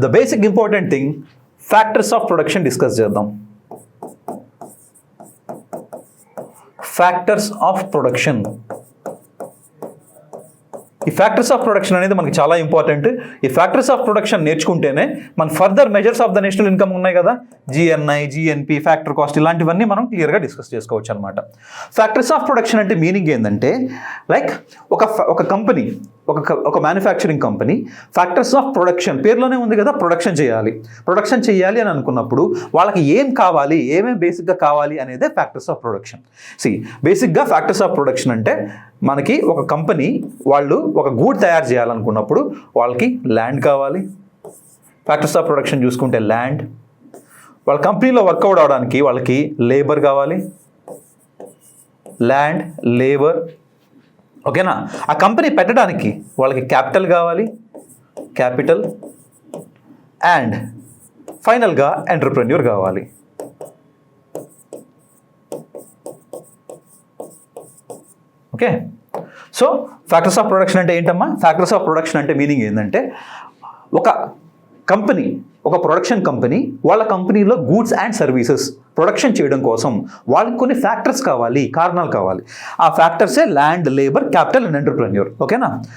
The basic important thing factors of production discuss చేద్దాం. Factors of production. ఈ factors of production అనేది మనకి చాలా ఇంపార్టెంట్. ఈ ఫ్యాక్టర్స్ ఆఫ్ ప్రొడక్షన్ నేర్చుకుంటేనే మన further measures of the national income ఉన్నాయి కదా, జిఎన్ఐ, జిఎన్పి, ఫ్యాక్టర్ కాస్ట్, ఇలాంటివన్నీ మనం క్లియర్గా డిస్కస్ చేసుకోవచ్చు అనమాట. ఫ్యాక్టర్స్ ఆఫ్ ప్రొడక్షన్ అంటే మీనింగ్ ఏంటంటే లైక్ ఒక కంపెనీ, ఒక manufacturing company factors of production పేరులోనే ఉంది కదా, ప్రొడక్షన్ చేయాలి అని అనుకున్నప్పుడు వాళ్ళకి ఏం కావాలి, ఏమేమి బేసిక్గా కావాలి అనేదే ఫ్యాక్టర్స్ ఆఫ్ ప్రొడక్షన్. బేసిక్గా ఫ్యాక్టర్స్ ఆఫ్ ప్రొడక్షన్ అంటే మనకి ఒక కంపెనీ వాళ్ళు ఒక గూడ్ తయారు చేయాలనుకున్నప్పుడు వాళ్ళకి ల్యాండ్ కావాలి. ఫ్యాక్టర్స్ ఆఫ్ ప్రొడక్షన్ చూసుకుంటే ల్యాండ్, వాళ్ళ కంపెనీలో వర్కౌట్ అవడానికి వాళ్ళకి లేబర్ కావాలి, ల్యాండ్, లేబర్. ఓకేనా? ఆ కంపెనీ పెట్టడానికి వాళ్ళకి క్యాపిటల్ కావాలి, క్యాపిటల్, అండ్ ఫైనల్గా ఎంటర్‌ప్రెన్యూర్ కావాలి. Okay, so factors of production అంటే ఏంటమ్మా? ఫ్యాక్టర్స్ ఆఫ్ ప్రొడక్షన్ అంటే మీనింగ్ ఏంటంటే ఒక కంపెనీ, ఒక ప్రొడక్షన్ కంపెనీ వాళ్ళ కంపెనీలో గూడ్స్ అండ్ సర్వీసెస్ ప్రొడక్షన్ చేయడం కోసం వాళ్ళకి కొన్ని ఫ్యాక్టర్స్ కావాలి, కారణాలు కావాలి. ఆ ఫ్యాక్టర్సే land, labour, capital and entrepreneur. ఓకేనా?